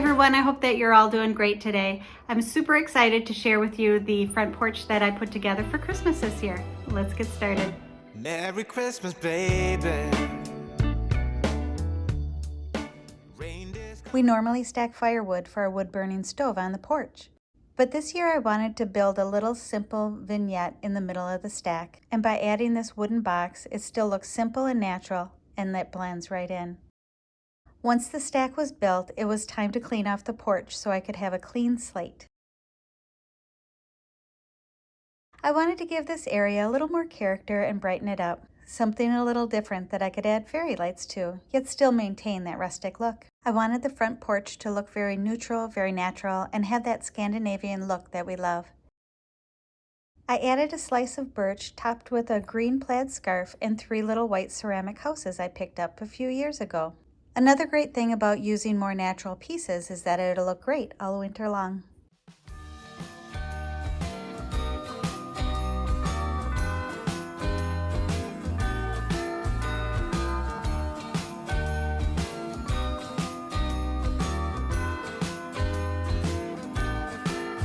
everyone, I hope that you're all doing great today. I'm super excited to share with you the front porch that I put together for Christmas this year. Let's get started. Merry Christmas, baby. We normally stack firewood for our wood-burning stove on the porch. But this year I wanted to build a little simple vignette in the middle of the stack. And by adding this wooden box, it still looks simple and natural, and that blends right in. Once the stack was built, it was time to clean off the porch so I could have a clean slate. I wanted to give this area a little more character and brighten it up, something a little different that I could add fairy lights to, yet still maintain that rustic look. I wanted the front porch to look very neutral, very natural, and have that Scandinavian look that we love. I added a slice of birch topped with a green plaid scarf and 3 little white ceramic houses I picked up a few years ago. Another great thing about using more natural pieces is that it'll look great all winter long.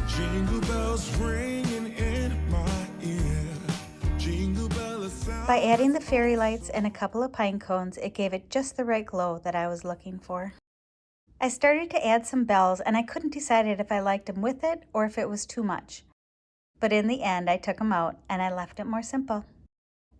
Jingle bells ringing in my ear. Jingle bell sound. By adding the fairy lights and a couple of pine cones, it gave it just the right glow that I was looking for. I started to add some bells and I couldn't decide if I liked them with it or if it was too much. But in the end, I took them out and I left it more simple.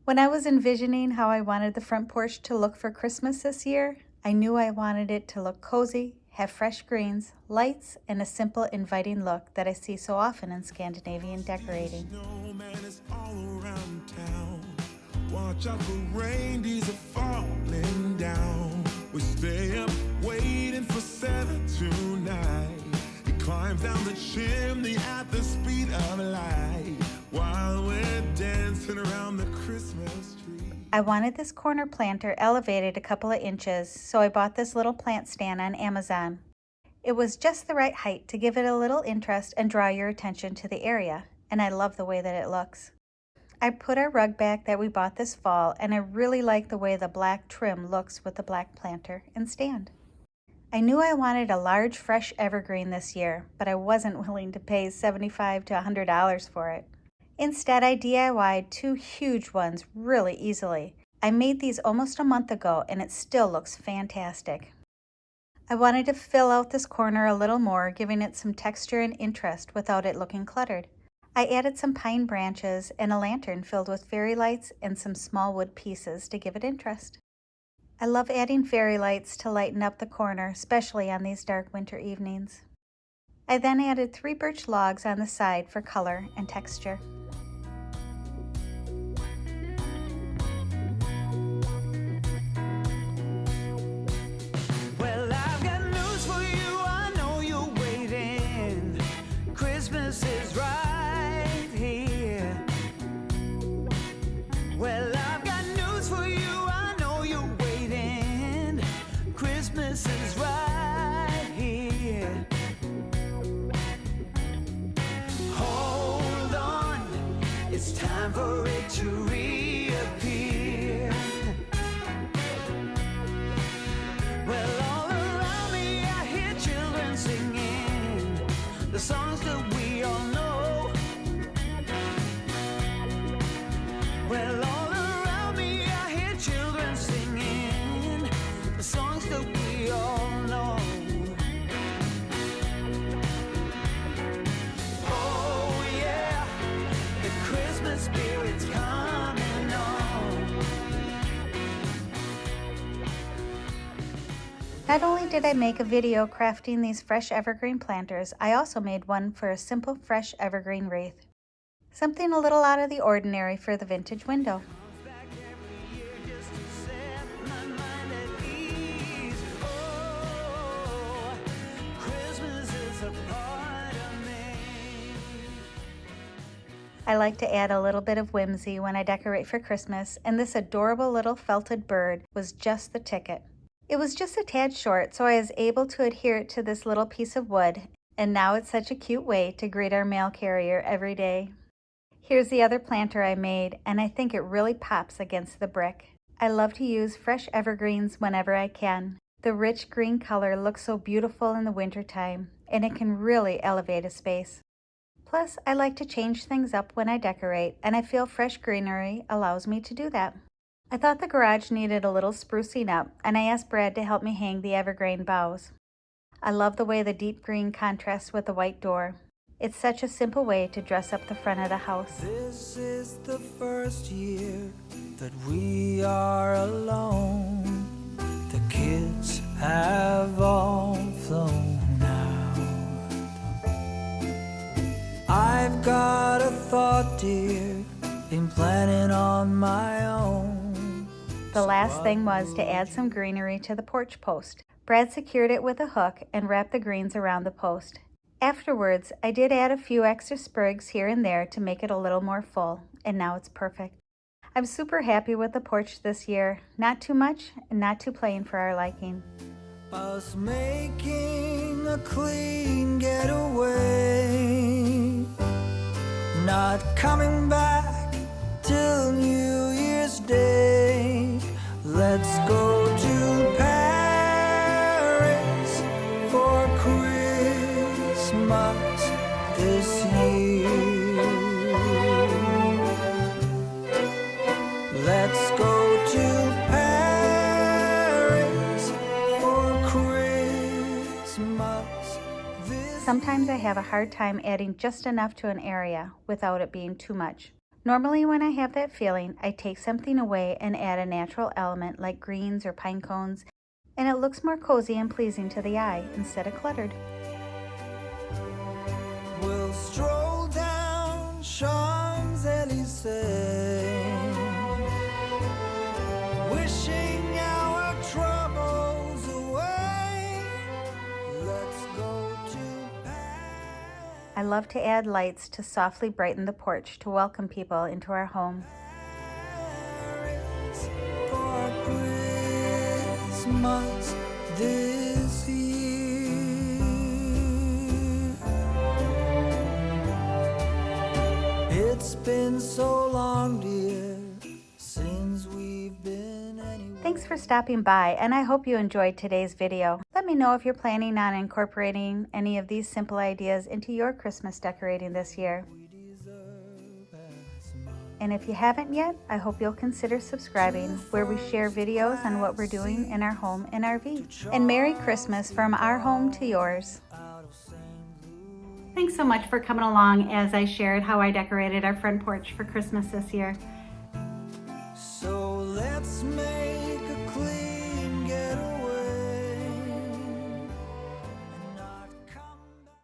When I was envisioning how I wanted the front porch to look for Christmas this year, I knew I wanted it to look cozy, have fresh greens, lights, and a simple, inviting look that I see so often in Scandinavian decorating. Snowman is all around town. Watch out for reindeers are falling down. We stay up waiting for Santa tonight. He climbs down the chimney at the speed of light while we're dancing around the Christmas tree. I wanted this corner planter elevated a couple of inches, so I bought this little plant stand on Amazon. It was just the right height to give it a little interest and draw your attention to the area, and I love the way that it looks. I put our rug back that we bought this fall, and I really like the way the black trim looks with the black planter and stand. I knew I wanted a large, fresh evergreen this year, but I wasn't willing to pay $75 to $100 for it. Instead, I DIY'd 2 huge ones really easily. I made these almost a month ago, and it still looks fantastic. I wanted to fill out this corner a little more, giving it some texture and interest without it looking cluttered. I added some pine branches and a lantern filled with fairy lights and some small wood pieces to give it interest. I love adding fairy lights to lighten up the corner, especially on these dark winter evenings. I then added 3 birch logs on the side for color and texture. Well, I've got news for you, I know you're waiting. Christmas is right here. Well, I've got news for you, I know you're waiting. Christmas is right here. Hold on, it's time for it to reappear. Well, all around me I hear children singing the songs that we all know. Well, all around me I hear children singing the songs that we all know. Oh yeah, the Christmas spirit's coming on. Not only did I make a video crafting these fresh evergreen planters, I also made one for a simple fresh evergreen wreath. Something a little out of the ordinary for the vintage window. Back every year just to set my mind at ease. Oh, Christmas is a part of me. I like to add a little bit of whimsy when I decorate for Christmas, and this adorable little felted bird was just the ticket. It was just a tad short, so I was able to adhere it to this little piece of wood, and now it's such a cute way to greet our mail carrier every day. Here's the other planter I made, and I think it really pops against the brick. I love to use fresh evergreens whenever I can. The rich green color looks so beautiful in the wintertime, and it can really elevate a space. Plus, I like to change things up when I decorate, and I feel fresh greenery allows me to do that. I thought the garage needed a little sprucing up, and I asked Brad to help me hang the evergreen boughs. I love the way the deep green contrasts with the white door. It's such a simple way to dress up the front of the house. This is the first year that we are alone. The kids have all flown out. I've got a thought, dear, been planning on my own. The last thing was to add some greenery to the porch post. Brad secured it with a hook and wrapped the greens around the post. Afterwards, I did add a few extra sprigs here and there to make it a little more full, and now it's perfect. I'm super happy with the porch this year. Not too much and not too plain for our liking. Us making a clean getaway, not coming back till New Year's Day. Let's go to Paris for Christmas this year. Let's go to Paris for Christmas this Sometimes I have a hard time adding just enough to an area without it being too much. Normally when I have that feeling, I take something away and add a natural element like greens or pine cones, and it looks more cozy and pleasing to the eye instead of cluttered. We'll stroll down Champs-Elysees, wishing our troubles away. Let's go to I love to add lights to softly brighten the porch to welcome people into our home. Paris for Christmas this year. It's been so long, dear, since we've been anywhere. Thanks for stopping by, and I hope you enjoyed today's video. Let me know if you're planning on incorporating any of these simple ideas into your Christmas decorating this year. And if you haven't yet, I hope you'll consider subscribing, where we share videos on what we're doing in our home and RV. And Merry Christmas from our home to yours. Thanks so much for coming along as I shared how I decorated our front porch for Christmas this year. So let's make